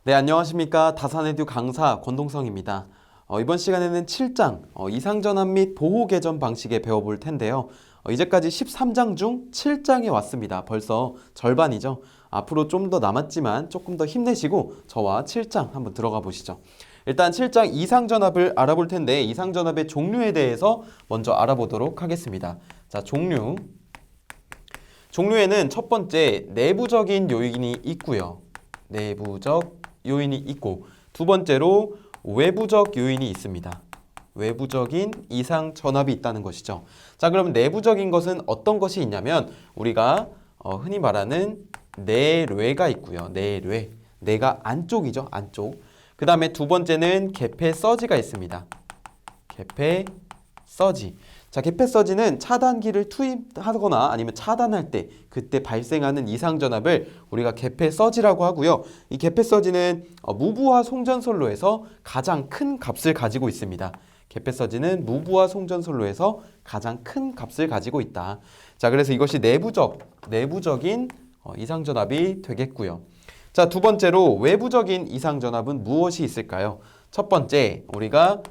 네, 안녕하십니까. 다산에듀 강사 권동성입니다. 이번 시간에는 7장 이상전환 및 보호 개전 방식에 배워볼 텐데요. 이제까지 13장 중 7장에 왔습니다. 벌써 절반이죠. 앞으로 좀 더 남았지만 조금 더 힘내시고 저와 7장 한번 들어가 보시죠. 일단 7장 이상전압을 알아볼 텐데 이상전압의 종류에 대해서 먼저 알아보도록 하겠습니다. 자, 종류에는 첫 번째 내부적인 요인이 있고요. 내부적 요인이 있고 두 번째로 외부적 요인이 있습니다. 외부적인 이상 전압이 있다는 것이죠. 자, 그러면 내부적인 것은 어떤 것이 있냐면 우리가 흔히 말하는 내뢰가 있고요. 내뢰. 내가 안쪽이죠. 안쪽. 그 다음에 두 번째는 개폐 서지가 있습니다. 개폐 서지. 자, 개폐 서지는 차단기를 투입하거나 아니면 차단할 때 그때 발생하는 이상전압을 우리가 개폐 서지라고 하고요. 이 개폐 서지는 무부하 송전솔로에서 가장 큰 값을 가지고 있습니다. 개폐 서지는 무부하 송전솔로에서 가장 큰 값을 가지고 있다. 자, 그래서 이것이 내부적인 이상전압이 되겠고요. 자, 두 번째로 외부적인 이상전압은 무엇이 있을까요? 첫 번째, 우리가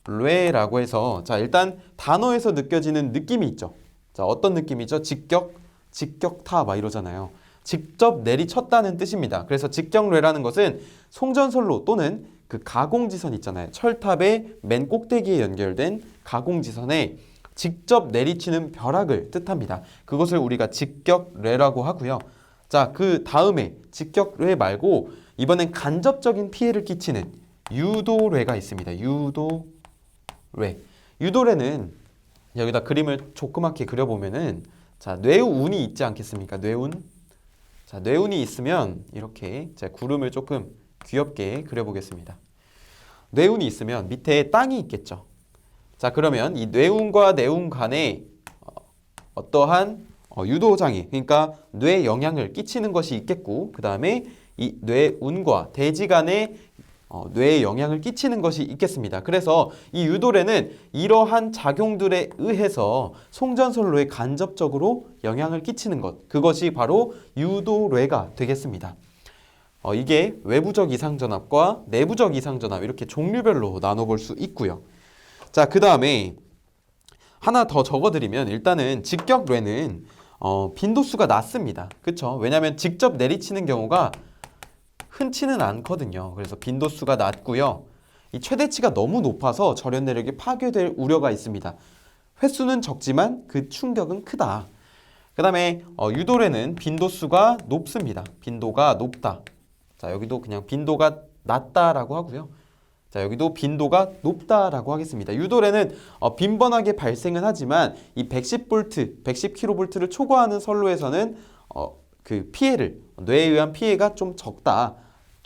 직격뢰라고 해서 자, 일단 단어에서 느껴지는 느낌이 있죠. 자, 어떤 느낌이죠? 직격타 막 이러잖아요. 직접 내리쳤다는 뜻입니다. 그래서 직격뢰라는 것은 송전솔로 또는 그 가공지선 있잖아요. 철탑의 맨 꼭대기에 연결된 가공지선에 직접 내리치는 벼락을 뜻합니다. 그것을 우리가 직격뢰라고 하고요. 자, 그 다음에 직격뢰 말고 이번엔 간접적인 피해를 끼치는 유도뢰가 있습니다. 유도뢰는 여기다 그림을 조그맣게 그려보면은 자, 뇌운이 있지 않겠습니까? 뇌운. 자, 뇌운이 있으면 이렇게 제가 구름을 조금 귀엽게 그려보겠습니다. 뇌운이 있으면 밑에 땅이 있겠죠. 자, 그러면 이 뇌운과 뇌운 간에 어떠한 유도장애, 그러니까 뇌에 영향을 끼치는 것이 있겠고 그 다음에 이 뇌운과 대지 간에 뇌에 영향을 끼치는 것이 있겠습니다. 그래서 이 유도뢰는 이러한 작용들에 의해서 송전솔로에 간접적으로 영향을 끼치는 것, 그것이 바로 유도뢰가 되겠습니다. 이게 외부적 이상전압과 내부적 이상전압 이렇게 종류별로 나눠볼 수 있고요. 자, 그 다음에 하나 더 적어드리면 일단은 직격뢰는 빈도수가 낮습니다. 그쵸? 왜냐하면 직접 내리치는 경우가 흔치는 않거든요. 그래서 빈도수가 낮고요. 이 최대치가 너무 높아서 절연 내력이 파괴될 우려가 있습니다. 횟수는 적지만 그 충격은 크다. 그 다음에 유도뢰는 빈도수가 높습니다. 빈도가 높다. 자, 여기도 그냥 빈도가 낮다라고 하고요. 자, 여기도 빈도가 높다라고 하겠습니다. 유도뢰는 빈번하게 발생은 하지만 이 110V, 110kV를 초과하는 선로에서는 그 피해를, 뇌에 의한 피해가 좀 적다.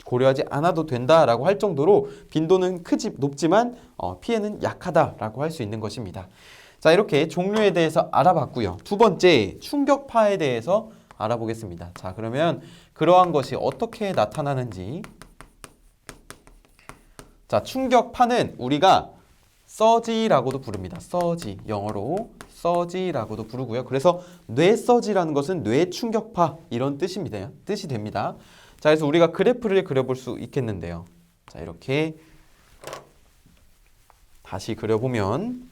고려하지 않아도 된다라고 할 정도로 빈도는 높지만 피해는 약하다라고 할 수 있는 것입니다. 자, 이렇게 종류에 대해서 알아봤고요. 두 번째, 충격파에 대해서 알아보겠습니다. 자, 그러면 그러한 것이 어떻게 나타나는지. 자, 충격파는 우리가 서지라고도 부릅니다. 서지, 영어로 서지라고도 부르고요. 그래서 뇌서지라는 것은 뇌 충격파 이런 뜻이 됩니다. 자, 그래서 우리가 그래프를 그려볼 수 있겠는데요. 자, 이렇게 다시 그려보면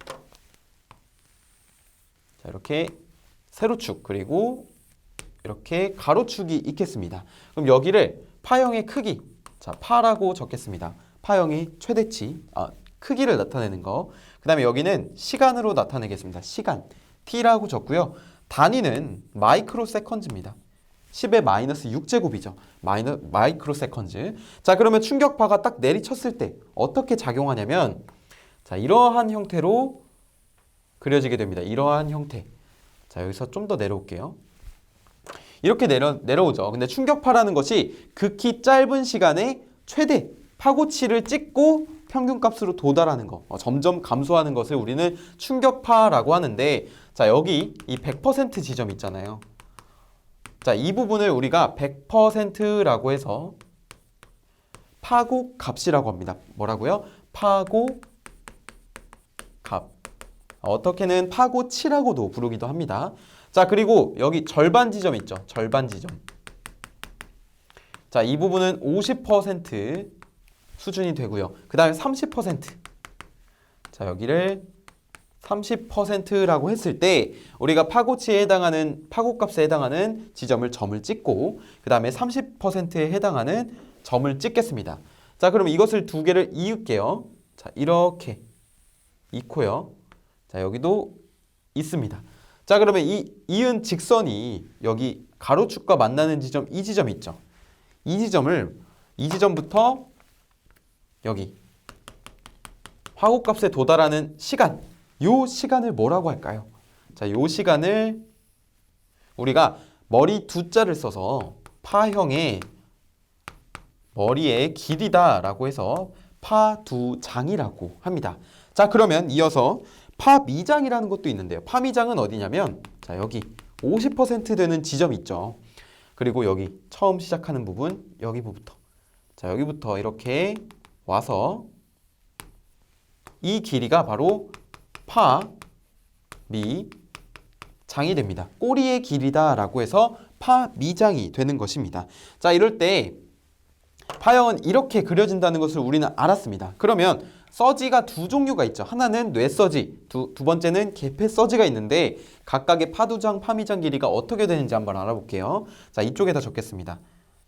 자, 이렇게 세로축 그리고 이렇게 가로축이 있겠습니다. 그럼 여기를 파형의 크기, 자, 파라고 적겠습니다. 파형의 최대치, 크기를 나타내는 거. 그 다음에 여기는 시간으로 나타내겠습니다. 시간, t라고 적고요. 단위는 마이크로 세컨즈입니다. 10의 마이너스 6제곱이죠. 마이크로 세컨즈. 자, 그러면 충격파가 딱 내리쳤을 때 어떻게 작용하냐면 자, 이러한 형태로 그려지게 됩니다. 이러한 형태. 자, 여기서 좀 더 내려올게요. 이렇게 내려오죠. 근데 충격파라는 것이 극히 짧은 시간에 최대 파고치를 찍고 평균값으로 도달하는 거, 점점 감소하는 것을 우리는 충격파라고 하는데 자, 여기 이 100% 지점 있잖아요. 자, 이 부분을 우리가 100%라고 해서 파고값이라고 합니다. 뭐라고요? 파고값. 어떻게는 파고치라고도 부르기도 합니다. 자, 그리고 여기 절반 지점 있죠. 절반 지점. 자, 이 부분은 50% 수준이 되고요. 그 다음에 30%. 자, 여기를 30%라고 했을 때 우리가 파고치에 해당하는 파고값에 해당하는 지점을 점을 찍고 그 다음에 30%에 해당하는 점을 찍겠습니다. 자, 그럼 이것을 두 개를 이을게요. 자, 이렇게 있고요. 자, 여기도 있습니다. 자, 그러면 이 이은 직선이 여기 가로축과 만나는 지점, 이 지점 있죠. 이 지점부터 여기 화고값에 도달하는 시간, 요 시간을 뭐라고 할까요? 자, 요 시간을 우리가 머리 두 자를 써서 파형의 머리의 길이다라고 해서 파두장이라고 합니다. 자, 그러면 이어서 파미장이라는 것도 있는데요. 파미장은 어디냐면 자, 여기 50% 되는 지점 있죠. 그리고 여기 처음 시작하는 부분 여기부터 자, 여기부터 이렇게 와서 이 길이가 바로 파미장이 됩니다. 꼬리의 길이다라고 해서 파미장이 되는 것입니다. 자, 이럴 때 파형은 이렇게 그려진다는 것을 우리는 알았습니다. 그러면 서지가 두 종류가 있죠. 하나는 뇌서지, 두 번째는 개폐서지가 있는데 각각의 파두장, 파미장 길이가 어떻게 되는지 한번 알아볼게요. 자, 이쪽에다 적겠습니다.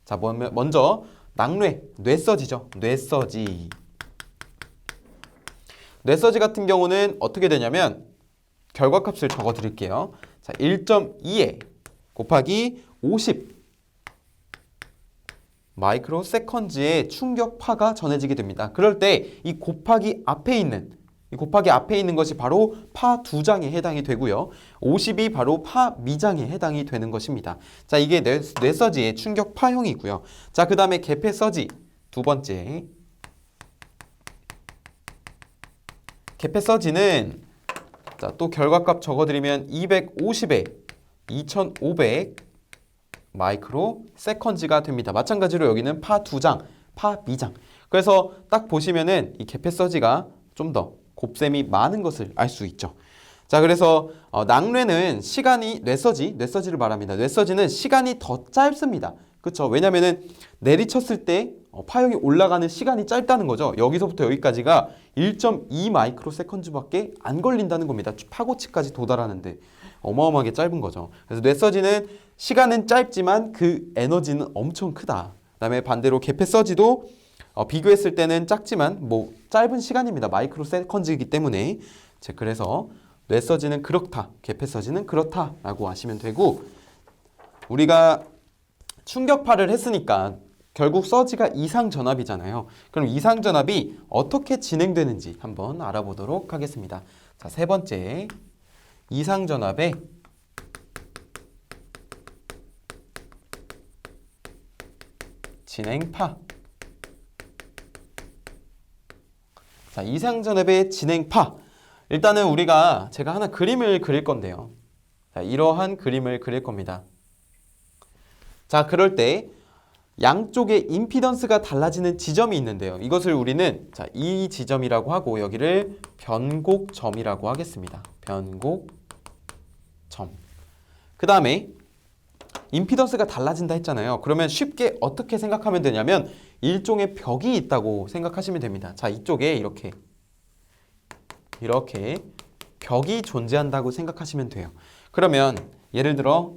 자, 먼저 낙뇌, 뇌서지죠. 뇌서지. 뇌서지 같은 경우는 어떻게 되냐면 결과값을 적어 드릴게요. 자, 1.2에 곱하기 50 마이크로 세컨즈의 충격파가 전해지게 됩니다. 그럴 때 이 곱하기 앞에 있는 것이 바로 파 두 장에 해당이 되고요. 50이 바로 파 미장에 해당이 되는 것입니다. 자, 이게 뇌서지의 충격파형이고요. 자, 그 다음에 개폐서지 두 번째. 개폐서지는 자, 또 결과값 적어드리면 250에 2500 마이크로 세컨즈가 됩니다. 마찬가지로 여기는 파 두 장, 파 미장. 그래서 딱 보시면은 이 개폐서지가 좀 더 곱셈이 많은 것을 알 수 있죠. 자, 그래서 낙뇌는 시간이 뇌서지를 말합니다. 뇌서지는 시간이 더 짧습니다. 그렇죠? 왜냐면은 내리쳤을 때 파형이 올라가는 시간이 짧다는 거죠. 여기서부터 여기까지가 1.2 마이크로 세컨즈밖에 안 걸린다는 겁니다. 파고치까지 도달하는데 어마어마하게 짧은 거죠. 그래서 뇌서지는 시간은 짧지만 그 에너지는 엄청 크다. 그다음에 반대로 개폐서지도 비교했을 때는 작지만 뭐 짧은 시간입니다. 마이크로 세컨즈이기 때문에 그래서 뇌서지는 그렇다, 개폐서지는 그렇다라고 아시면 되고 우리가 충격파를 했으니까 결국 서지가 이상전압이잖아요. 그럼 이상전압이 어떻게 진행되는지 한번 알아보도록 하겠습니다. 자, 세 번째 이상전압의 진행파. 자, 이상전압의 진행파. 일단은 제가 하나 그림을 그릴 건데요. 자, 이러한 그림을 그릴 겁니다. 자, 그럴 때 양쪽의 임피던스가 달라지는 지점이 있는데요. 이것을 우리는 자, 이 지점이라고 하고 여기를 변곡점이라고 하겠습니다. 변곡점. 그 다음에 임피던스가 달라진다 했잖아요. 그러면 쉽게 어떻게 생각하면 되냐면 일종의 벽이 있다고 생각하시면 됩니다. 자, 이쪽에 이렇게 벽이 존재한다고 생각하시면 돼요. 그러면 예를 들어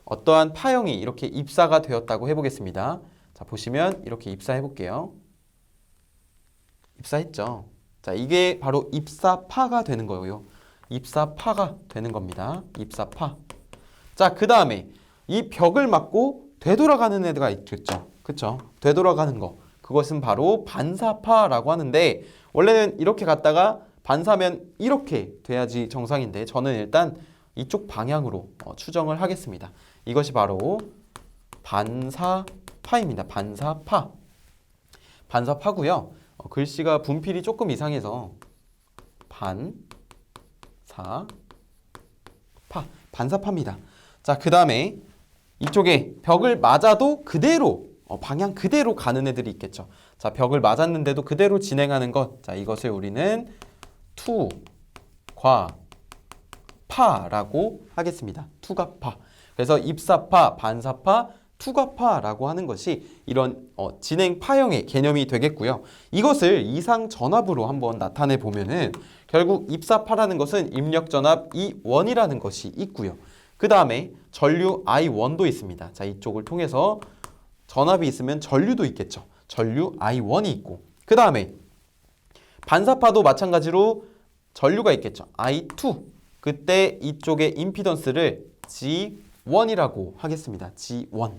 어떠한 파형이 이렇게 입사가 되었다고 해보겠습니다. 자, 보시면 이렇게 입사해 볼게요. 입사했죠. 자, 이게 바로 입사파가 되는 거예요. 입사파가 되는 겁니다. 입사파. 자, 그 다음에 이 벽을 맞고 되돌아가는 애가 있겠죠. 그쵸? 되돌아가는 거. 그것은 바로 반사파라고 하는데 원래는 이렇게 갔다가 반사면 이렇게 돼야지 정상인데 저는 일단 이쪽 방향으로 추정을 하겠습니다. 이것이 바로 반사파입니다. 반사파. 반사파고요. 글씨가 분필이 조금 이상해서 반사파입니다. 자, 그 다음에 이쪽에 벽을 맞아도 그대로 방향 그대로 가는 애들이 있겠죠. 자, 벽을 맞았는데도 그대로 진행하는 것. 자, 이것을 우리는 투과파라고 하겠습니다. 투과파. 그래서 입사파, 반사파, 투과파라고 하는 것이 이런 진행 파형의 개념이 되겠고요. 이것을 이상 전압으로 한번 나타내 보면은 결국 입사파라는 것은 입력 전압 E1이라는 것이 있고요. 그 다음에 전류 I1도 있습니다. 자, 이쪽을 통해서 전압이 있으면 전류도 있겠죠. 전류 I1이 있고, 그 다음에 반사파도 마찬가지로 전류가 있겠죠. I2. 그때 이쪽의 임피던스를 G1이라고 하겠습니다. G1.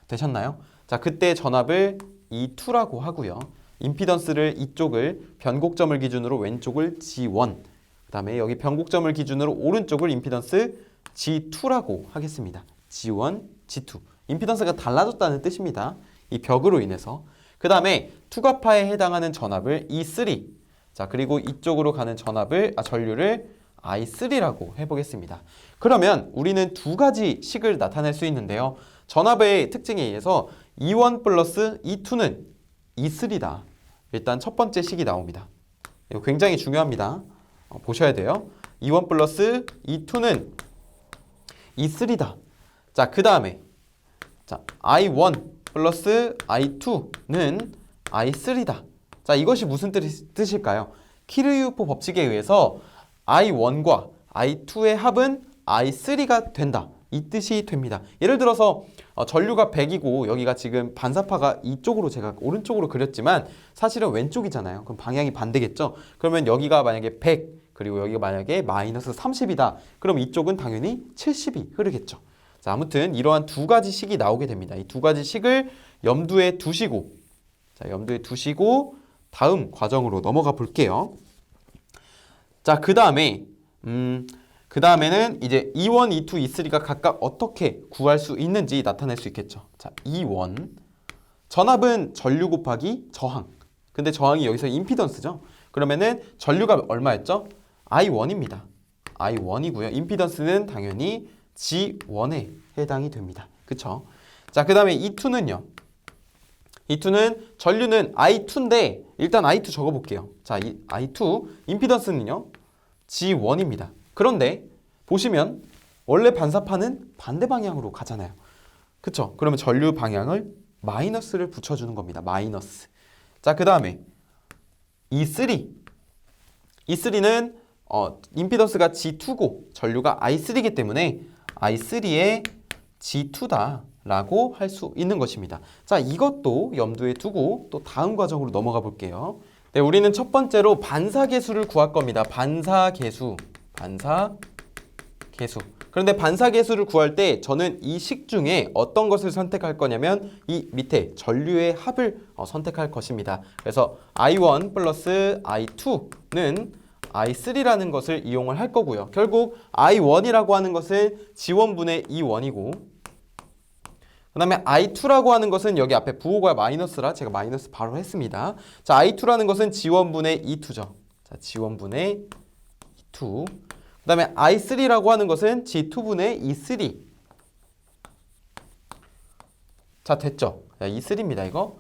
되셨나요? 자, 그때 전압을 E2라고 하고요. 임피던스를 이쪽을 변곡점을 기준으로 왼쪽을 G1. 그 다음에 여기 변곡점을 기준으로 오른쪽을 임피던스 G2라고 하겠습니다. G1, G2. 임피던스가 달라졌다는 뜻입니다. 이 벽으로 인해서. 그 다음에 투과파에 해당하는 전압을 E3. 자, 그리고 이쪽으로 가는 전류를 I3라고 해보겠습니다. 그러면 우리는 두 가지 식을 나타낼 수 있는데요. 전압의 특징에 의해서 E1 플러스 E2는 E3다. 일단 첫 번째 식이 나옵니다. 이거 굉장히 중요합니다. 보셔야 돼요. E1 플러스 E2는 E3다. 자, 그 다음에 I1 플러스 I2는 I3다. 자, 이것이 무슨 뜻일까요? 키르유포 법칙에 의해서 I1과 I2의 합은 I3가 된다. 이 뜻이 됩니다. 예를 들어서 전류가 100이고 여기가 지금 반사파가 이쪽으로 제가 오른쪽으로 그렸지만 사실은 왼쪽이잖아요. 그럼 방향이 반대겠죠? 그러면 여기가 만약에 100 그리고 여기가 만약에 마이너스 30이다. 그럼 이쪽은 당연히 70이 흐르겠죠. 자, 아무튼 이러한 두 가지 식이 나오게 됩니다. 이 두 가지 식을 염두에 두시고, 자, 염두에 두시고 다음 과정으로 넘어가 볼게요. 자, 그 다음에는 이제 E1, E2, E3가 각각 어떻게 구할 수 있는지 나타낼 수 있겠죠. 자, E1 전압은 전류 곱하기 저항. 근데 저항이 여기서 임피던스죠. 그러면은 전류가 얼마였죠? I1입니다. I1이고요. 임피던스는 당연히 G1에 해당이 됩니다. 그쵸? 자, 그 다음에 E2는요. E2는 전류는 I2인데 일단 I2 적어볼게요. 자, 이 I2 임피던스는요. G1입니다. 그런데 보시면 원래 반사파는 반대 방향으로 가잖아요. 그쵸? 그러면 전류 방향을 마이너스를 붙여주는 겁니다. 마이너스. 자, 그 다음에 E3. E3는 임피던스가 G2고 전류가 I3이기 때문에 I3의 G2다 라고 할 수 있는 것입니다. 자, 이것도 염두에 두고 또 다음 과정으로 넘어가 볼게요. 네, 우리는 첫 번째로 반사계수를 구할 겁니다. 반사계수. 그런데 반사계수를 구할 때 저는 이 식 중에 어떤 것을 선택할 거냐면 이 밑에 전류의 합을 선택할 것입니다. 그래서 I1 플러스 I2는 I3라는 것을 이용을 할 거고요. 결국 I1이라고 하는 것은 G1분의 E1이고 그 다음에 I2라고 하는 것은 여기 앞에 부호가 마이너스라 제가 마이너스 바로 했습니다. 자, I2라는 것은 G1분의 E2죠. 자, G1분의 E2. 그 다음에 I3라고 하는 것은 G2분의 E3. 자, 됐죠? 자, E3입니다, 이거.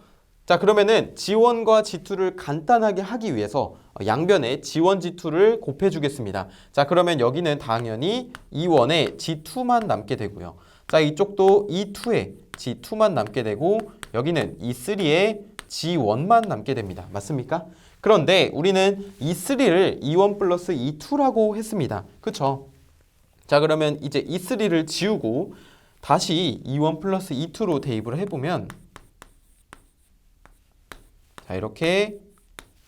자, 그러면은 G1과 G2를 간단하게 하기 위해서 양변에 G1, G2를 곱해주겠습니다. 자, 그러면 여기는 당연히 E1에 G2만 남게 되고요. 자, 이쪽도 E2에 G2만 남게 되고 여기는 E3에 G1만 남게 됩니다. 맞습니까? 그런데 우리는 E3를 E1 플러스 E2라고 했습니다. 그쵸? 자, 그러면 이제 E3를 지우고 다시 E1 플러스 E2로 대입을 해보면 자, 이렇게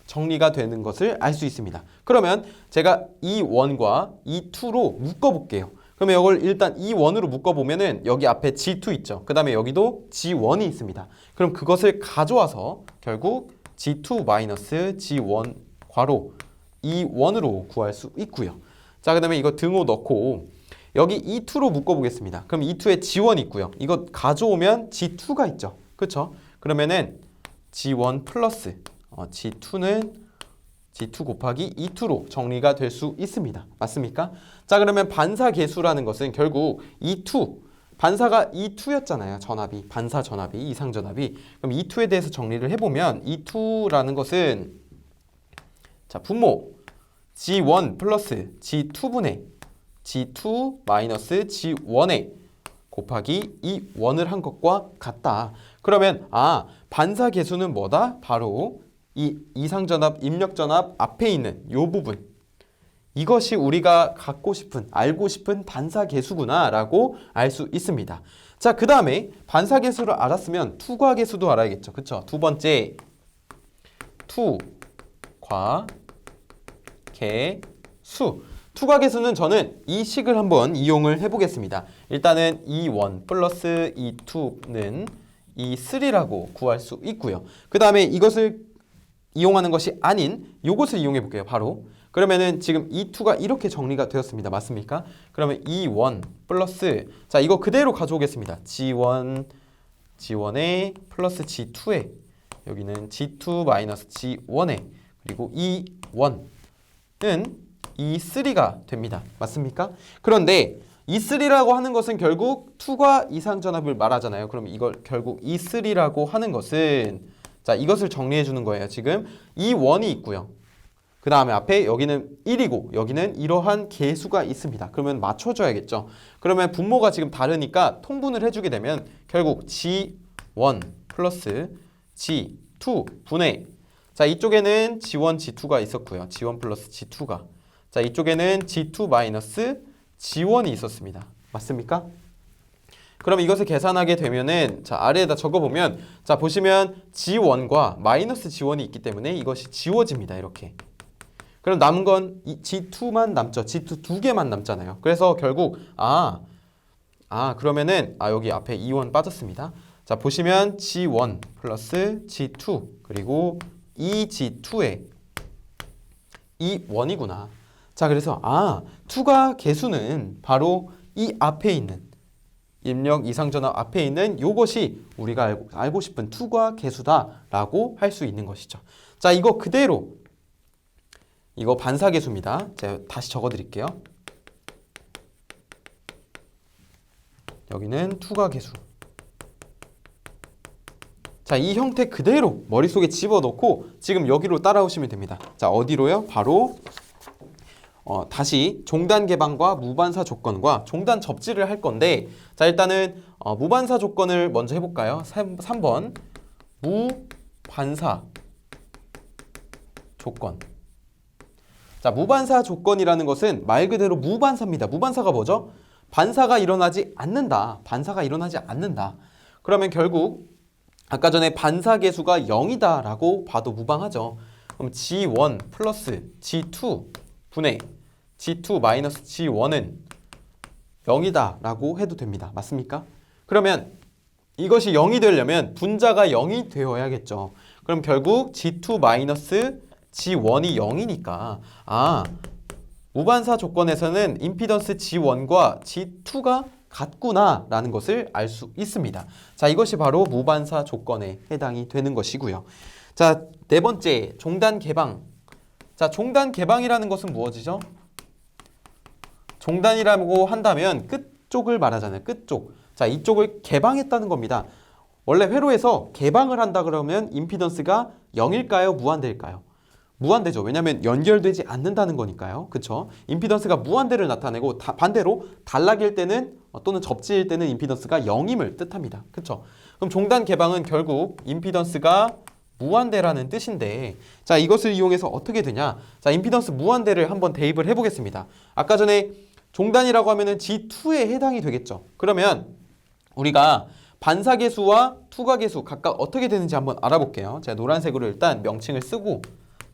정리가 되는 것을 알 수 있습니다. 그러면 제가 E1과 E2로 묶어볼게요. 그러면 이걸 일단 E1으로 묶어보면은 여기 앞에 G2 있죠. 그 다음에 여기도 G1이 있습니다. 그럼 그것을 가져와서 결국 G2 마이너스 G1 괄호 E1으로 구할 수 있고요. 자, 그 다음에 이거 등호 넣고 여기 E2로 묶어보겠습니다. 그럼 E2에 G1 있고요. 이거 가져오면 G2가 있죠. 그쵸? 그러면은 G1 플러스 G2는 G2 곱하기 E2로 정리가 될 수 있습니다. 맞습니까? 자, 그러면 반사계수라는 것은 결국 E2, 반사가 E2였잖아요. 전압이, 반사 전압이, 이상 전압이. 그럼 E2에 대해서 정리를 해보면 E2라는 것은 자, 분모 G1 플러스 G2분의 G2 마이너스 G1의 곱하기 이 원을 한 것과 같다. 그러면 반사계수는 뭐다? 바로 이 이상전압, 입력전압 앞에 있는 이 부분, 이것이 우리가 알고 싶은 반사계수구나 라고 알 수 있습니다. 자, 그 다음에 반사계수를 알았으면 투과계수도 알아야겠죠. 그쵸? 두 번째, 투과계수. 투과계수는 저는 이 식을 한번 이용을 해보겠습니다. 일단은 E1 플러스 E2는 E3라고 구할 수 있고요. 그 다음에 이것을 이용하는 것이 아닌 이것을 이용해 볼게요. 바로 그러면은 지금 E2가 이렇게 정리가 되었습니다. 맞습니까? 그러면 E1 플러스, 자, 이거 그대로 가져오겠습니다. G1에 플러스 G2에, 여기는 G2 마이너스 G1에, 그리고 E1은 E3가 됩니다. 맞습니까? 그런데 E3라고 하는 것은 결국 2과 이상전압을 말하잖아요. 그럼 이걸 결국 E3라고 하는 것은, 자, 이것을 정리해 주는 거예요. 지금 E1이 있고요. 그 다음에 앞에 여기는 1이고 여기는 이러한 계수가 있습니다. 그러면 맞춰줘야겠죠. 그러면 분모가 지금 다르니까 통분을 해주게 되면 결국 G1 플러스 G2 분의, 자, 이쪽에는 G1, G2가 있었고요. G1 플러스 G2가, 자, 이쪽에는 G2 마이너스 G1이 있었습니다. 맞습니까? 그럼 이것을 계산하게 되면은, 자, 아래에다 적어보면, 자, 보시면 G1과 마이너스 G1이 있기 때문에 이것이 지워집니다. 이렇게. 그럼 남은 건 G2만 남죠. G2 두 개만 남잖아요. 그래서 결국 그러면은 여기 앞에 E1 빠졌습니다. 자, 보시면 G1 플러스 G2 그리고 이 G2에 E1이구나. 자, 그래서 2가 계수는 바로 이 앞에 있는 입력 이상전압 앞에 있는 요것이 우리가 알고 싶은 2가 계수다라고 할 수 있는 것이죠. 자, 이거 그대로, 이거 반사계수입니다. 제가 다시 적어드릴게요. 여기는 2가 계수. 자, 이 형태 그대로 머릿속에 집어넣고 지금 여기로 따라오시면 됩니다. 자, 어디로요? 바로 다시 종단 개방과 무반사 조건과 종단 접지를 할 건데, 자, 일단은 무반사 조건을 먼저 해볼까요? 3번 무반사 조건. 자, 무반사 조건이라는 것은 말 그대로 무반사입니다. 무반사가 뭐죠? 반사가 일어나지 않는다. 반사가 일어나지 않는다. 그러면 결국 아까 전에 반사계수가 0이다 라고 봐도 무방하죠. 그럼 G1 플러스 G2 분의 G2 마이너스 G1은 0이다 라고 해도 됩니다. 맞습니까? 그러면 이것이 0이 되려면 분자가 0이 되어야겠죠. 그럼 결국 G2 마이너스 G1이 0이니까 무반사 조건에서는 임피던스 G1과 G2가 같구나 라는 것을 알 수 있습니다. 자, 이것이 바로 무반사 조건에 해당이 되는 것이고요. 자, 네 번째, 종단 개방. 자, 종단 개방이라는 것은 무엇이죠? 종단이라고 한다면 끝쪽을 말하잖아요. 끝쪽. 자, 이쪽을 개방했다는 겁니다. 원래 회로에서 개방을 한다 그러면 임피던스가 0일까요? 무한대일까요? 무한대죠. 왜냐하면 연결되지 않는다는 거니까요. 그쵸? 임피던스가 무한대를 나타내고 반대로 단락일 때는 또는 접지일 때는 임피던스가 0임을 뜻합니다. 그쵸? 그럼 종단 개방은 결국 임피던스가 무한대라는 뜻인데, 자, 이것을 이용해서 어떻게 되냐? 자, 임피던스 무한대를 한번 대입을 해보겠습니다. 아까 전에 종단이라고 하면은 G2에 해당이 되겠죠. 그러면 우리가 반사계수와 투과계수 각각 어떻게 되는지 한번 알아볼게요. 제가 노란색으로 일단 명칭을 쓰고,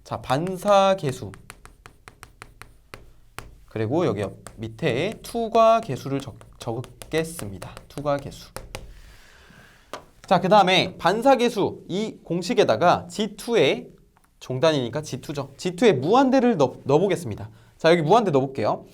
자, 반사계수, 그리고 여기 밑에 투과계수를 적겠습니다. 투과계수. 자, 그 다음에 반사계수, 이 공식에다가 G2에 종단이니까 G2죠. G2에 무한대를 넣어보겠습니다. 자, 여기 무한대 넣어볼게요.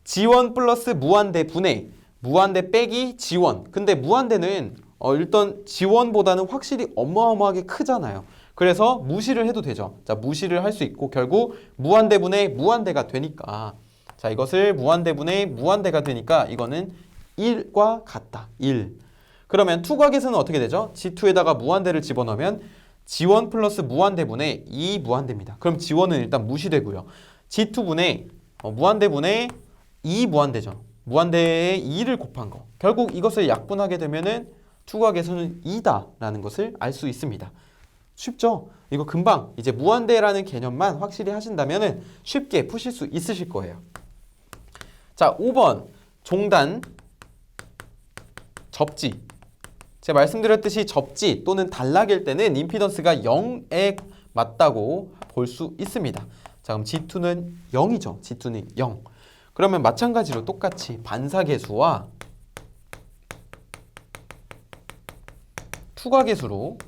G1 플러스 무한대 분의 무한대 빼기 G1. 근데 무한대는 일단 G1보다는 확실히 어마어마하게 크잖아요. 그래서 무시를 해도 되죠. 자, 무시를 할 수 있고 결국 무한대분의 무한대가 되니까, 자, 이것을 무한대분의 무한대가 되니까 이거는 1과 같다. 1. 그러면 투과계수는 어떻게 되죠? G2에다가 무한대를 집어넣으면 G1 플러스 무한대분의 2 무한대입니다. 그럼 G1은 일단 무시되고요. G2분의 무한대분의 2 무한대죠. 무한대에 2를 곱한 거. 결국 이것을 약분하게 되면은 투각계수는 2다라는 것을 알 수 있습니다. 쉽죠? 이거 금방 이제 무한대라는 개념만 확실히 하신다면은 쉽게 푸실 수 있으실 거예요. 자, 5번 종단 접지. 제가 말씀드렸듯이 접지 또는 단락일 때는 임피던스가 0에 맞다고 볼 수 있습니다. 자, 그럼 G2는 0이죠. G2는 0. 그러면 마찬가지로 똑같이 반사계수와 투각계수로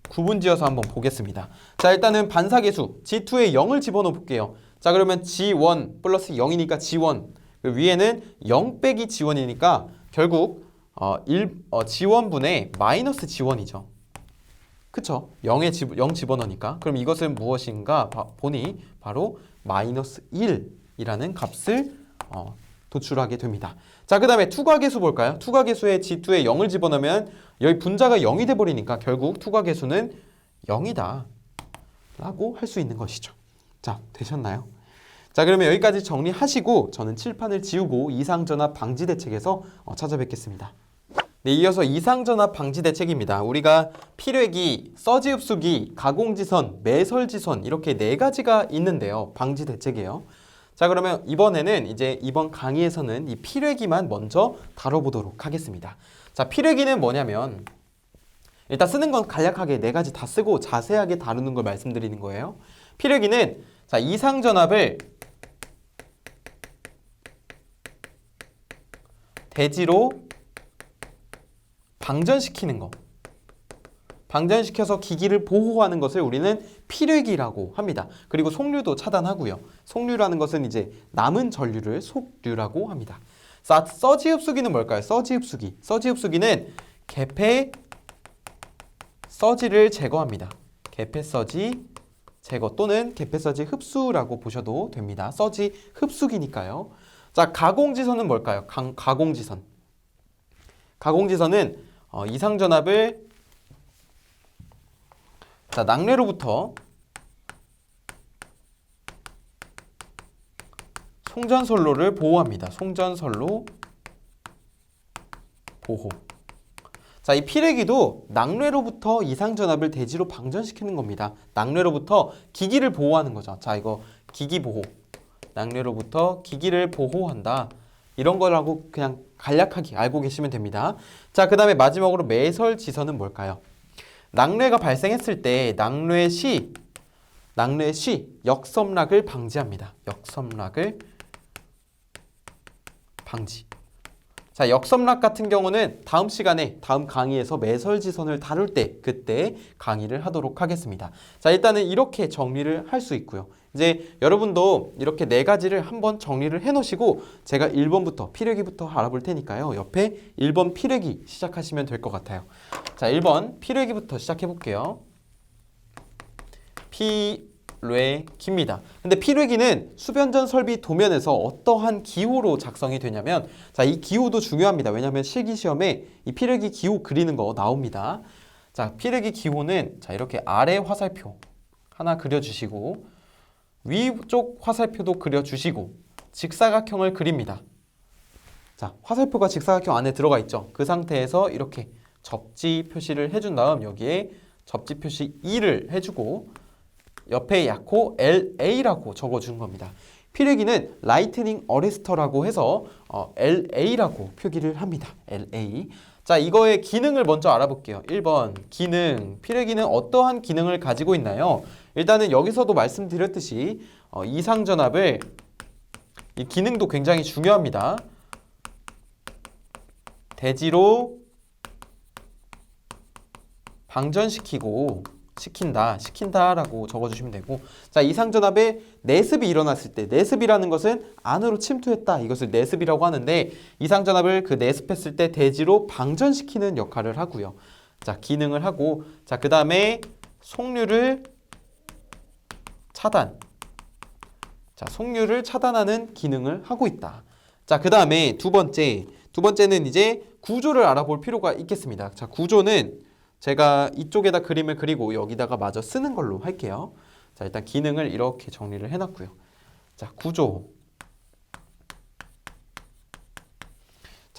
구분지어서 한번 보겠습니다. 자, 일단은 반사계수 G2에 0을 집어넣어 볼게요. 자, 그러면 G1 플러스 0이니까 G1 위에는 0 빼기 G1이니까 결국 G1분의 마이너스 G1이죠. 그쵸? 0 집어넣으니까. 그럼 이것은 무엇인가 보니 바로 마이너스 1이라는 값을 도출하게 됩니다. 자, 그 다음에 투각계수 볼까요? 투각계수에 G2에 0을 집어넣으면 여기 분자가 0이 돼버리니까 결국 투각계수는 0이다 라고 할 수 있는 것이죠. 자, 되셨나요? 자, 그러면 여기까지 정리하시고 저는 칠판을 지우고 이상전압 방지 대책에서 찾아뵙겠습니다. 네, 이어서 이상전압 방지 대책입니다. 우리가 필회기, 서지 흡수기, 가공지선, 매설지선 이렇게 네 가지가 있는데요. 방지 대책이에요. 자, 그러면 이번에는 이제 이번 강의에서는 이 필회기만 먼저 다뤄보도록 하겠습니다. 자, 필회기는 뭐냐면 일단 쓰는 건 간략하게 네 가지 다 쓰고 자세하게 다루는 걸 말씀드리는 거예요. 필회기는 자, 이상전압을 대지로 방전시키는 거. 방전시켜서 기기를 보호하는 것을 우리는 필회기라고 합니다. 그리고 속류도 차단하고요. 속류라는 것은 이제 남은 전류를 속류라고 합니다. 자, 서지 흡수기는 뭘까요? 서지 흡수기. 서지 흡수기는 개폐 서지를 제거합니다. 개폐 서지 제거 또는 개폐 서지 흡수라고 보셔도 됩니다. 서지 흡수기니까요. 자, 가공지선은 뭘까요? 가공지선. 가공지선은 이상전압을 자, 낙뢰로부터 송전선로를 보호합니다. 송전선로 보호. 자, 이 필회기도 낙뢰로부터 이상전압을 대지로 방전시키는 겁니다. 낙뢰로부터 기기를 보호하는 거죠. 자, 이거 기기 보호. 낙뢰로부터 기기를 보호한다. 이런 거라고 그냥 간략하게 알고 계시면 됩니다. 자, 그 다음에 마지막으로 매설지선은 뭘까요? 낙뢰가 발생했을 때 낙뢰 시 역섬락을 방지합니다. 역섬락을 방지. 자, 역섬락 같은 경우는 다음 시간에 다음 강의에서 매설지선을 다룰 때 그때 강의를 하도록 하겠습니다. 자, 일단은 이렇게 정리를 할 수 있고요. 이제 여러분도 이렇게 네 가지를 한번 정리를 해 놓으시고 제가 1번부터 필회기부터 알아볼 테니까요. 옆에 1번 필회기 시작하시면 될 것 같아요. 자, 1번 필회기부터 시작해 볼게요. 필회기입니다. 근데 필회기는 수변전 설비 도면에서 어떠한 기호로 작성이 되냐면 자, 이 기호도 중요합니다. 왜냐하면 실기시험에 이 필회기 기호 그리는 거 나옵니다. 자, 필회기 기호는 자, 이렇게 아래 화살표 하나 그려주시고 위쪽 화살표도 그려주시고 직사각형을 그립니다. 자, 화살표가 직사각형 안에 들어가 있죠. 그 상태에서 이렇게 접지 표시를 해준 다음 여기에 접지 표시 2를 해주고 옆에 약호 LA라고 적어준 겁니다. 필회기는 라이트닝 어레스터라고 해서 LA라고 표기를 합니다. LA. 자, 이거의 기능을 먼저 알아볼게요. 1번 기능. 필회기는 어떠한 기능을 가지고 있나요? 일단은 여기서도 말씀드렸듯이 이상전압을 이 기능도 굉장히 중요합니다. 대지로 방전시키고 시킨다라고 적어주시면 되고 자, 이상전압에 내습이 일어났을 때 내습이라는 것은 안으로 침투했다. 이것을 내습이라고 하는데 이상전압을 그 내습했을 때 대지로 방전시키는 역할을 하고요. 자, 기능을 하고 자, 그 다음에 속류를 차단. 자, 속류를 차단하는 기능을 하고 있다. 자, 그 다음에 두 번째는 이제 구조를 알아볼 필요가 있겠습니다. 자, 구조는 제가 이쪽에다 그림을 그리고 여기다가 마저 쓰는 걸로 할게요. 자, 일단 기능을 이렇게 정리를 해놨고요. 자, 구조.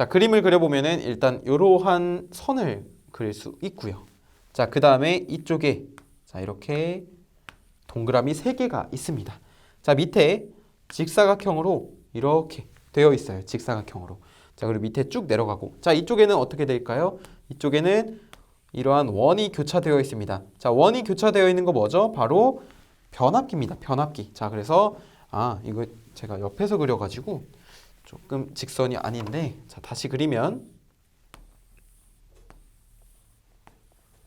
자, 그림을 그려보면은 일단 이러한 선을 그릴 수 있고요. 자, 그 다음에 이쪽에 자, 이렇게 동그라미 3개가 있습니다. 자, 밑에 직사각형으로 이렇게 되어 있어요. 직사각형으로. 자, 그리고 밑에 쭉 내려가고. 자, 이쪽에는 어떻게 될까요? 이쪽에는 이러한 원이 교차되어 있습니다. 자, 원이 교차되어 있는 거 뭐죠? 바로 변압기입니다. 변압기. 자, 그래서 이거 제가 옆에서 그려가지고 조금 직선이 아닌데, 자, 다시 그리면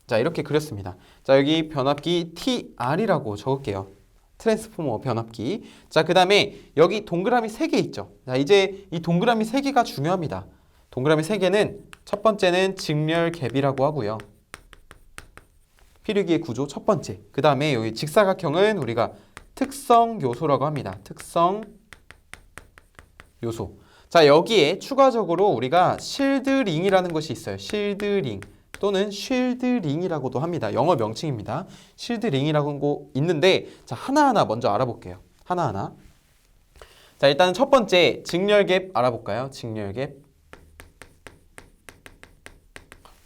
자, 이렇게 그렸습니다. 자, 여기 변압기 TR이라고 적을게요. 트랜스포머 변압기. 자, 그 다음에 여기 동그라미 3개 있죠. 자, 이제 이 동그라미 3개가 중요합니다. 동그라미 3개는 첫 번째는 직렬 갭이라고 하고요. 피르기의 구조 첫 번째. 그 다음에 여기 직사각형은 우리가 특성 요소라고 합니다. 특성 요소. 자, 여기에 추가적으로 우리가 실드링이라는 것이 있어요. 실드링 또는 쉴드링이라고도 합니다. 영어 명칭입니다. 실드링이라는 거 있는데, 자, 하나하나 먼저 알아볼게요. 하나하나. 자, 일단 첫 번째 직렬갭 알아볼까요? 직렬갭.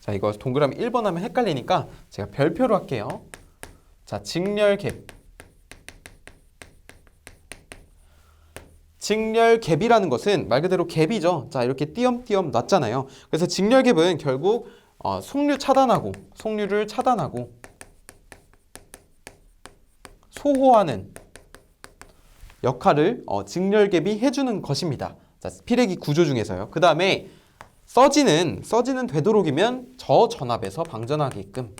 자, 이거 동그라미 1번 하면 헷갈리니까 제가 별표로 할게요. 자, 직렬갭. 직렬갭이라는 것은 말 그대로 갭이죠. 자, 이렇게 띄엄띄엄 놨잖아요. 그래서 직렬갭은 결국 속류를 차단하고 소호하는 역할을 직렬갭이 해주는 것입니다. 자, 피레기 구조 중에서요. 그 다음에 서지는 되도록이면 저전압에서 방전하게끔,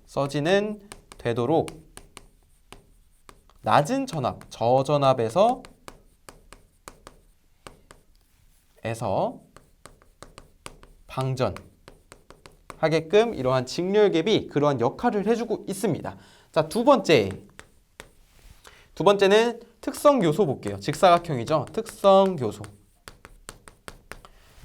서지는 되도록 낮은 전압, 저전압에서 방전하게끔 이러한 직렬갭이 그러한 역할을 해주고 있습니다. 자, 두 번째는 특성 요소 볼게요. 직사각형이죠. 특성 요소.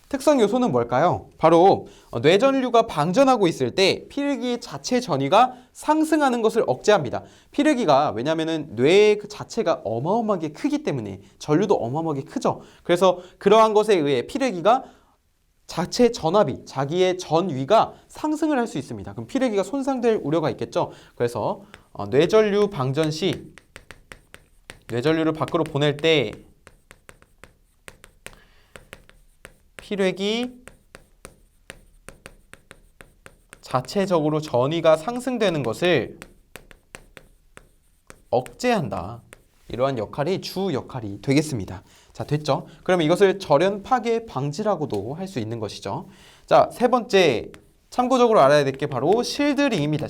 특성 요소는 뭘까요? 바로 뇌전류가 방전하고 있을 때 피르기 자체 전위가 상승하는 것을 억제합니다. 피르기가 왜냐면은 뇌 그 자체가 어마어마하게 크기 때문에, 전류도 어마어마하게 크죠. 그래서 그러한 것에 의해 피르기가 자체 전압이, 자기의 전위가 상승을 할 수 있습니다. 그럼 피르기가 손상될 우려가 있겠죠. 그래서 뇌전류 방전 시 뇌전류를 밖으로 보낼 때 피뢰기 자체적으로 전위가 상승되는 것을 억제한다. 이러한 역할이 주 역할이 되겠습니다. 자, 됐죠? 그러면 이것을 절연 파괴 방지라고도 할 수 있는 것이죠. 자, 세 번째 참고적으로 알아야 될 게 바로 실드링입니다.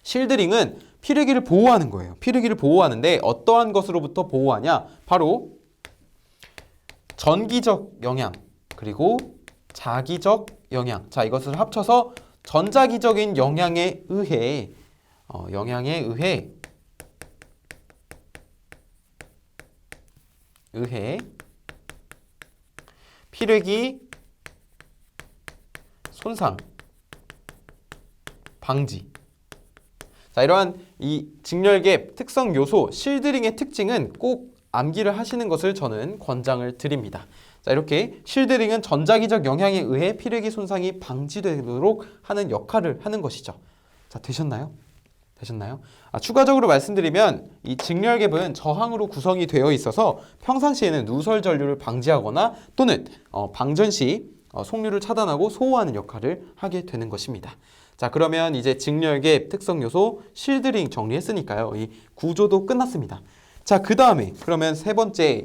실드링은 피뢰기를 보호하는 거예요. 피뢰기를 보호하는데 어떠한 것으로부터 보호하냐? 바로 전기적 영향 그리고 자기적 영향. 자, 이것을 합쳐서 전자기적인 영향에 의해 피뢰기 손상 방지. 자, 이러한 이 직렬갭 특성 요소 실드링의 특징은 꼭 암기를 하시는 것을 저는 권장을 드립니다. 자, 이렇게 실드링은 전자기적 영향에 의해 피뢰기 손상이 방지되도록 하는 역할을 하는 것이죠. 자, 되셨나요? 추가적으로 말씀드리면 이 직렬갭은 저항으로 구성이 되어 있어서 평상시에는 누설 전류를 방지하거나 또는 방전 시 속류를 차단하고 소호하는 역할을 하게 되는 것입니다. 자, 그러면 이제 직렬갭 특성 요소 실드링 정리했으니까요. 이 구조도 끝났습니다. 자, 그 다음에 그러면 세 번째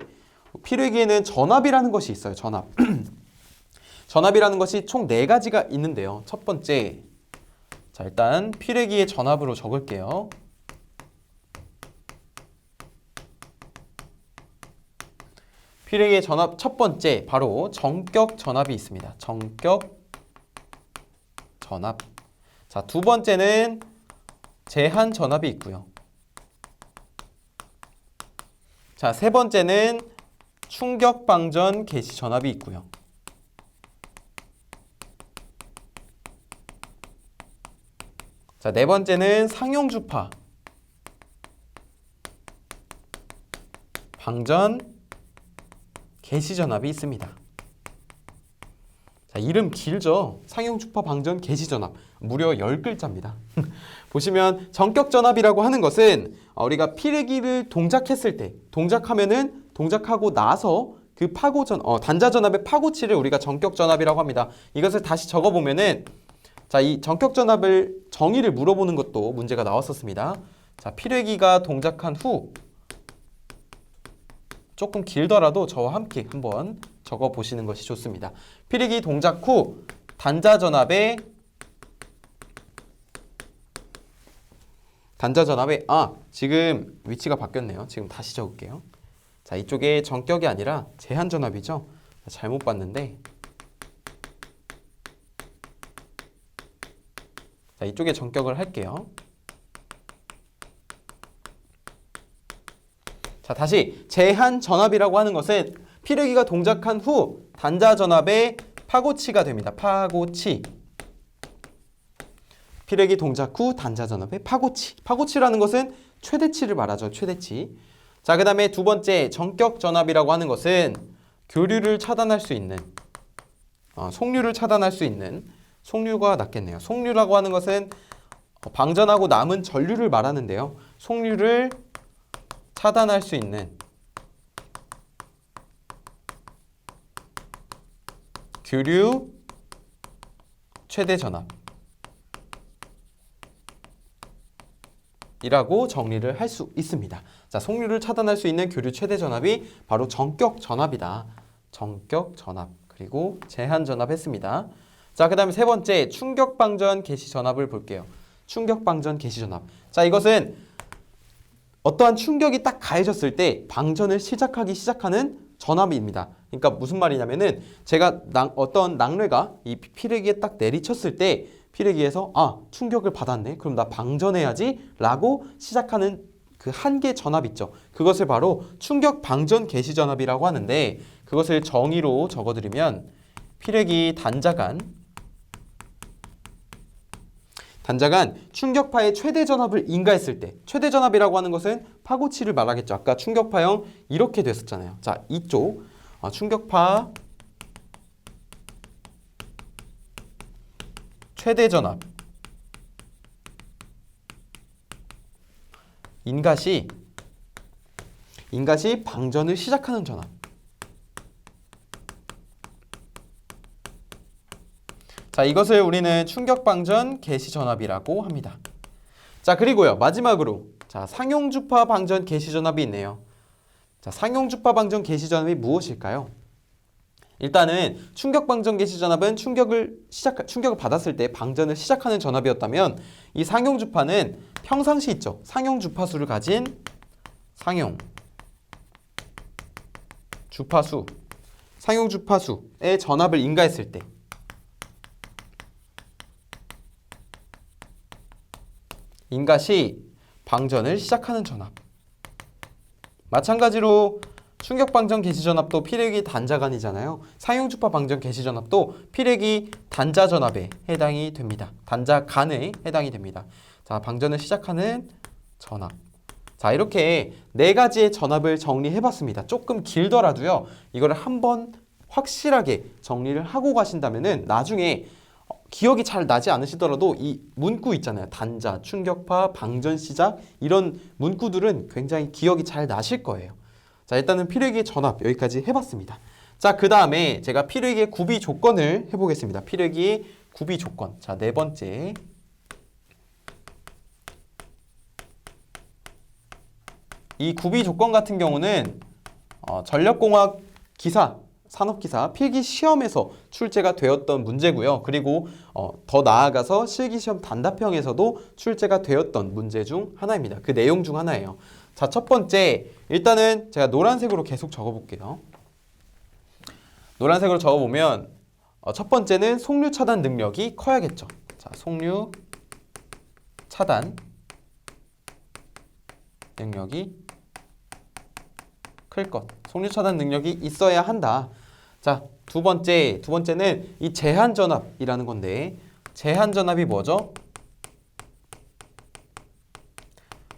피뢰기에는 전압이라는 것이 있어요. 전압. 전압이라는 것이 총 4가지가 있는데요. 첫 번째, 자, 일단 피뢰기의 전압으로 적을게요. 피뢰기의 전압 첫 번째 바로 정격 전압이 있습니다. 정격 전압. 자, 두 번째는 제한 전압이 있고요. 자, 세 번째는 충격 방전 개시 전압이 있고요. 자, 네 번째는 상용 주파 방전 개시전압이 있습니다. 자, 이름 길죠? 상용주파 방전 개시전압. 무려 10글자입니다. 보시면 전격전압이라고 하는 것은 우리가 피레기를 동작했을 때, 동작하면은 동작하고 나서 그 단자전압의 파고치를 우리가 전격전압이라고 합니다. 이것을 다시 적어보면은 자, 이 전격전압을 정의를 물어보는 것도 문제가 나왔었습니다. 자, 피레기가 동작한 후 조금 길더라도 저와 함께 한번 적어보시는 것이 좋습니다. 피레기 동작 후 단자전압에 지금 위치가 바뀌었네요. 지금 다시 적을게요. 자, 이쪽에 전격이 아니라 제한전압이죠. 잘못 봤는데 자, 이쪽에 전격을 할게요. 자, 다시 제한전압이라고 하는 것은 피레기가 동작한 후 단자전압의 파고치가 됩니다. 파고치. 피레기 동작 후 단자전압의 파고치. 파고치라는 것은 최대치를 말하죠. 최대치. 자, 그 다음에 두 번째 전격전압이라고 하는 것은 교류를 차단할 수 있는 속류를 차단할 수 있는 속류가 낫겠네요. 속류라고 하는 것은 방전하고 남은 전류를 말하는데요. 속류를 차단할 수 있는 교류 최대 전압 이라고 정리를 할 수 있습니다. 자, 속류를 차단할 수 있는 교류 최대 전압이 바로 전격 전압이다. 전격 전압. 그리고 제한 전압 했습니다. 자, 그 다음에 세 번째 충격 방전 개시 전압을 볼게요. 충격 방전 개시 전압. 자, 이것은 어떠한 충격이 딱 가해졌을 때 방전을 시작하는 전압입니다. 그러니까 무슨 말이냐면은 제가 어떤 낙뢰가 이 피레기에 딱 내리쳤을 때 피레기에서 충격을 받았네. 그럼 나 방전해야지 라고 시작하는 그 한계 전압 있죠. 그것을 바로 충격 방전 개시 전압이라고 하는데 그것을 정의로 적어드리면 피레기 단자간 충격파의 최대 전압을 인가했을 때 최대 전압이라고 하는 것은 파고치를 말하겠죠. 아까 충격파형 이렇게 됐었잖아요. 자, 이쪽 충격파 최대 전압 인가시 방전을 시작하는 전압. 자, 이것을 우리는 충격 방전 개시 전압이라고 합니다. 자, 그리고요 마지막으로 자, 상용주파 방전 개시 전압이 있네요. 자, 상용주파 방전 개시 전압이 무엇일까요? 일단은 충격 방전 개시 전압은 충격을 받았을 때 방전을 시작하는 전압이었다면 이 상용주파는 평상시 있죠. 상용 주파수를 가진 상용 주파수의 전압을 인가했을 때 인가시 방전을 시작하는 전압. 마찬가지로 충격 방전 개시 전압도 피레기 단자간이잖아요. 상용주파 방전 개시 전압도 피레기 단자 전압에 해당이 됩니다. 단자간에 해당이 됩니다. 자, 방전을 시작하는 전압. 자, 이렇게 네 가지의 전압을 정리해봤습니다. 조금 길더라도요. 이거를 한번 확실하게 정리를 하고 가신다면은 나중에 기억이 잘 나지 않으시더라도 이 문구 있잖아요. 단자, 충격파, 방전 시작 이런 문구들은 굉장히 기억이 잘 나실 거예요. 자, 일단은 피레기의 전압 여기까지 해봤습니다. 자, 그 다음에 제가 피레기의 구비 조건을 해보겠습니다. 피레기의 구비 조건. 자, 네 번째. 이 구비 조건 같은 경우는 전력공학 기사, 산업기사 필기 시험에서 출제가 되었던 문제고요. 그리고 더 나아가서 실기시험 단답형에서도 출제가 되었던 문제 중 하나입니다. 그 내용 중 하나예요. 자, 첫 번째, 일단은 제가 노란색으로 계속 적어볼게요. 노란색으로 적어보면 첫 번째는 속류 차단 능력이 커야겠죠. 자, 속류 차단 능력이 클 것. 속류 차단 능력이 있어야 한다. 자, 두 번째는 이 제한 전압이라는 건데 제한 전압이 뭐죠?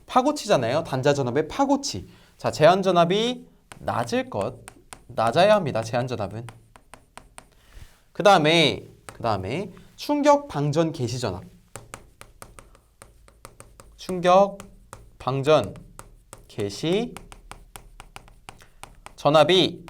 파고치잖아요. 단자 전압의 파고치. 자, 제한 전압이 낮을 것. 낮아야 합니다. 제한 전압은. 그 다음에 충격 방전 개시 전압. 충격 방전 개시 전압이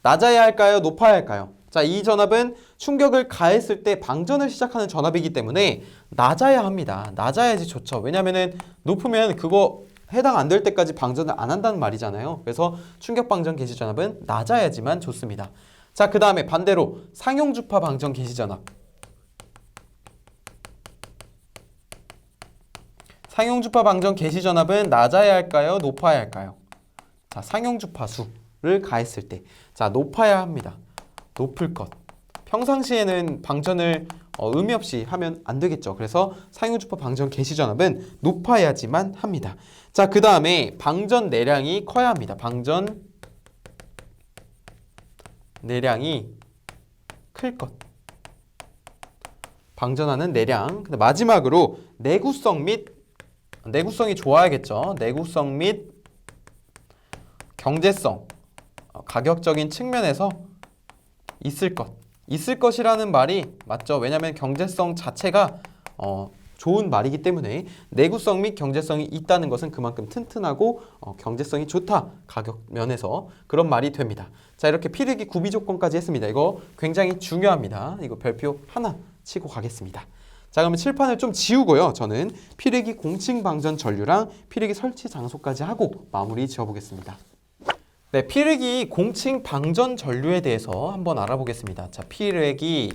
낮아야 할까요? 높아야 할까요? 자, 이 전압은 충격을 가했을 때 방전을 시작하는 전압이기 때문에 낮아야 합니다. 낮아야지 좋죠. 왜냐면은 높으면 그거 해당 안 될 때까지 방전을 안 한다는 말이잖아요. 그래서 충격 방전 개시 전압은 낮아야지만 좋습니다. 자, 그 다음에 반대로 상용주파 방전 개시 전압. 상용주파 방전 개시 전압은 낮아야 할까요? 높아야 할까요? 자, 상용주파 수를 가했을 때. 자, 높아야 합니다. 높을 것. 평상시에는 방전을 의미 없이 하면 안 되겠죠. 그래서 상용주파 방전 개시 전압은 높아야지만 합니다. 자, 그 다음에 방전 내량이 커야 합니다. 방전 내량이 클 것. 방전하는 내량. 마지막으로 내구성이 좋아야겠죠. 내구성 및 경제성, 가격적인 측면에서 있을 것. 있을 것이라는 말이 맞죠. 왜냐하면 경제성 자체가 좋은 말이기 때문에 내구성 및 경제성이 있다는 것은 그만큼 튼튼하고 경제성이 좋다. 가격 면에서 그런 말이 됩니다. 자, 이렇게 필기 구비 조건까지 했습니다. 이거 굉장히 중요합니다. 이거 별표 하나 치고 가겠습니다. 자, 그러면 칠판을 좀 지우고요. 저는 필기 공칭 방전 전류랑 필기 설치 장소까지 하고 마무리 지어보겠습니다. 네, 필기 공칭 방전 전류에 대해서 한번 알아보겠습니다. 자, 필기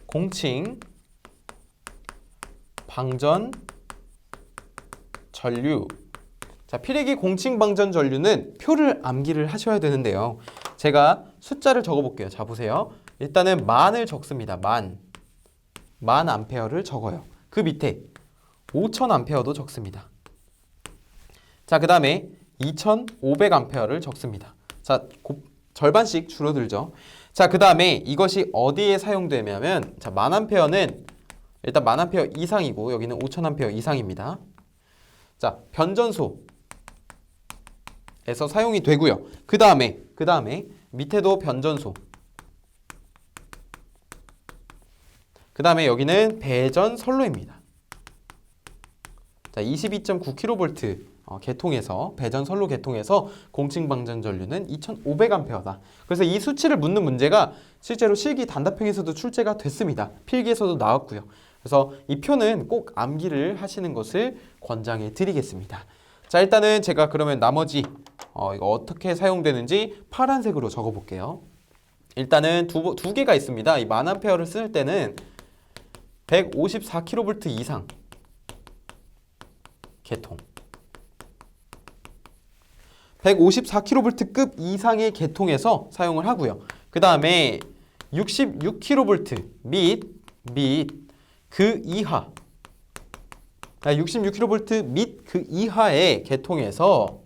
공칭 방전 전류. 자, 필기 공칭 방전 전류는 표를 암기를 하셔야 되는데요. 제가 숫자를 적어 볼게요. 자, 보세요. 일단은 만을 적습니다. 만 암페어를 적어요. 그 밑에 5000 암페어도 적습니다. 자, 그 다음에 2500암페어를 적습니다. 자, 절반씩 줄어들죠. 자, 그 다음에 이것이 어디에 사용되냐면, 자, 만암페어는 일단 만암페어 이상이고 여기는 5000암페어 이상입니다. 자, 변전소에서 사용이 되고요. 그 다음에 밑에도 변전소. 그 다음에 여기는 배전선로입니다. 자, 22.9kV 계통에서 배전선로 계통에서 공칭방전 전류는 2500A다. 그래서 이 수치를 묻는 문제가 실제로 실기 단답형에서도 출제가 됐습니다. 필기에서도 나왔고요. 그래서 이 표는 꼭 암기를 하시는 것을 권장해 드리겠습니다. 자, 일단은 제가 그러면 나머지 이거 어떻게 사용되는지 파란색으로 적어 볼게요. 일단은 두 개가 있습니다. 이 만암페어를 쓸 때는 154kV 이상 계통, 154kV급 이상의 계통에서 사용을 하고요. 그 다음에 66kV 및 그 이하, 66kV 및 그 이하의 계통에서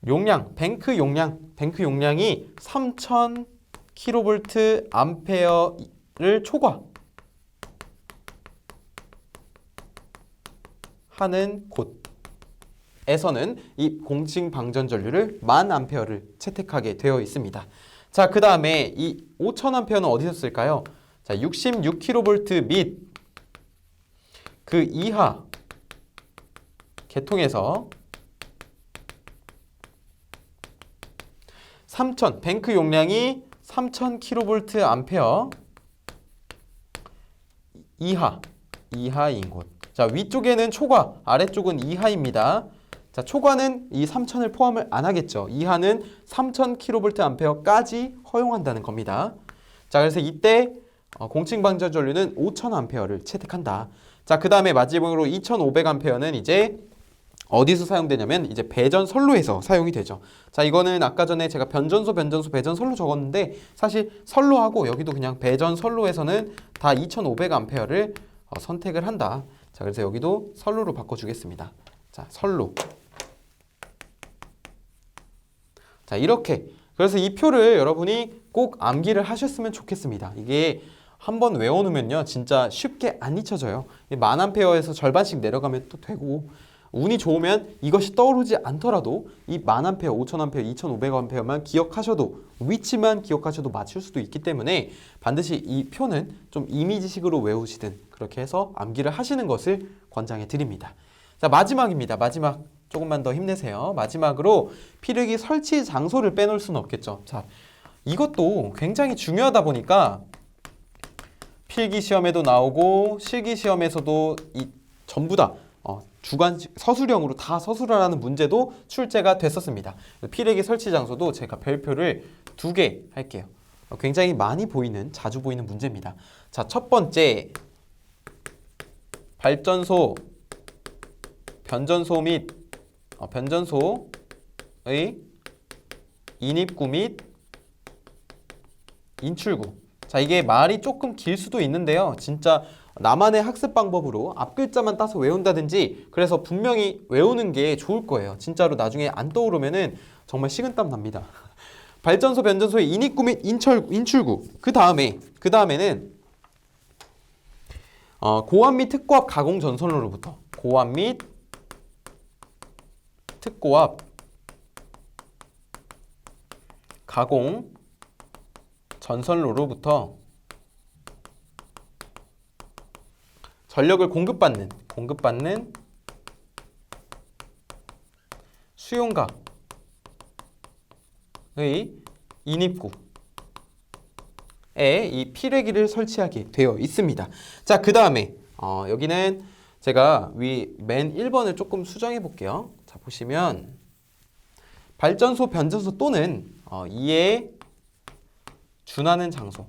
용량, 뱅크 용량이 3000kV 암페어를 초과하는 곳에서는 이 공칭 방전 전류를 10,000암페어를 채택하게 되어 있습니다. 자, 그 다음에 이 5000암페어는 어디서 쓸까요? 자, 66kV 및 그 이하 계통에서 뱅크 용량이 3000kV 암페어 이하인 곳. 자, 위쪽에는 초과, 아래쪽은 이하입니다. 자, 초과는 이 3000을 포함을 안 하겠죠. 이하는 3000kV 암페어까지 허용한다는 겁니다. 자, 그래서 이때 공칭 방전 전류는 5000암페어를 채택한다. 자, 그 다음에 마지막으로 2500암페어는 이제 어디서 사용되냐면 이제 배전선로에서 사용이 되죠. 자, 이거는 아까 전에 제가 변전소, 배전선로 적었는데 사실 선로하고 여기도 그냥 배전선로에서는 다 2500암페어를 선택을 한다. 자, 그래서 여기도 선로로 바꿔주겠습니다. 자, 선로. 자, 이렇게. 그래서 이 표를 여러분이 꼭 암기를 하셨으면 좋겠습니다. 이게 한번 외워놓으면요, 진짜 쉽게 안 잊혀져요. 만암페어에서 절반씩 내려가면 또 되고, 운이 좋으면 이것이 떠오르지 않더라도 이 1000A, 5000A, 2500A만 기억하셔도 위치만 기억하셔도 맞출 수도 있기 때문에 반드시 이 표는 좀 이미지식으로 외우시든 그렇게 해서 암기를 하시는 것을 권장해 드립니다. 자, 마지막입니다. 마지막 조금만 더 힘내세요. 마지막으로 필기 설치 장소를 빼놓을 수는 없겠죠. 자, 이것도 굉장히 중요하다 보니까 필기 시험에도 나오고 실기 시험에서도 이 전부 다 주관 서술형으로 다 서술하라는 문제도 출제가 됐었습니다. 필기 설치 장소도 제가 별표를 2개 할게요. 굉장히 많이 보이는, 자주 보이는 문제입니다. 자, 첫 번째, 발전소, 변전소 및 변전소의 인입구 및 인출구. 자, 이게 말이 조금 길 수도 있는데요. 진짜 나만의 학습 방법으로 앞글자만 따서 외운다든지 그래서 분명히 외우는 게 좋을 거예요. 진짜로 나중에 안 떠오르면은 정말 식은땀 납니다. 발전소, 변전소의 인입구 및 인출구. 그 다음에는 고압 및 특고압 가공 전선로로부터 고압 및 특고압 가공 전선로로부터 전력을 공급받는 수용각의 인입구에 이 필회기를 설치하게 되어 있습니다. 자, 그 다음에 여기는 제가 맨 1번을 조금 수정해 볼게요. 자, 보시면 발전소, 변전소 또는 이에 준하는 장소,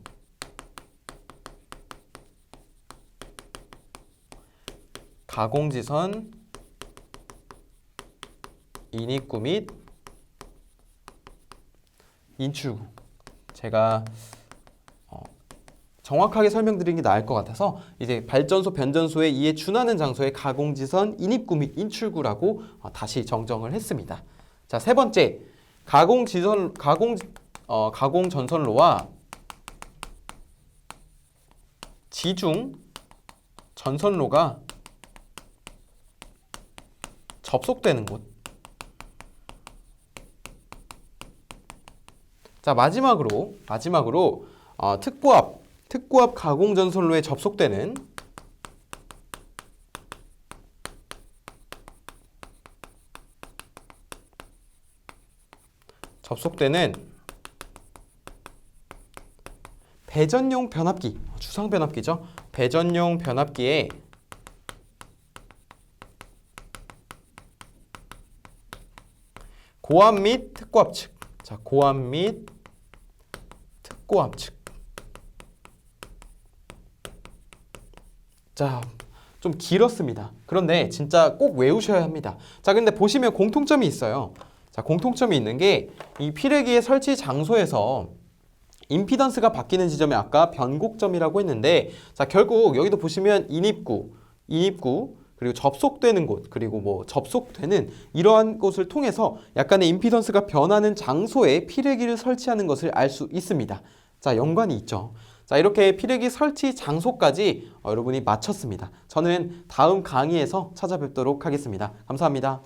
가공지선 인입구 및 인출구. 제가 정확하게 설명드리는 게 나을 것 같아서 이제 발전소, 변전소에 이에 준하는 장소의 가공지선 인입구 및 인출구라고 다시 정정을 했습니다. 자, 세 번째, 가공 전선로와 지중 전선로가 접속되는 곳. 자, 마지막으로 특고압 가공 전선로에 접속되는 배전용 변압기, 주상 변압기죠. 배전용 변압기에 고압 및 특고압 측. 자, 고압 및 특고압 측. 자, 좀 길었습니다. 그런데 진짜 꼭 외우셔야 합니다. 자, 근데 보시면 공통점이 있어요. 자, 공통점이 있는 게 이 필회기의 설치 장소에서 임피던스가 바뀌는 지점이 아까 변곡점이라고 했는데, 자, 결국 여기도 보시면 인입구 그리고 접속되는 곳, 그리고 뭐 접속되는 이러한 곳을 통해서 약간의 임피던스가 변하는 장소에 필회기를 설치하는 것을 알 수 있습니다. 자, 연관이 있죠. 자, 이렇게 필회기 설치 장소까지 여러분이 마쳤습니다. 저는 다음 강의에서 찾아뵙도록 하겠습니다. 감사합니다.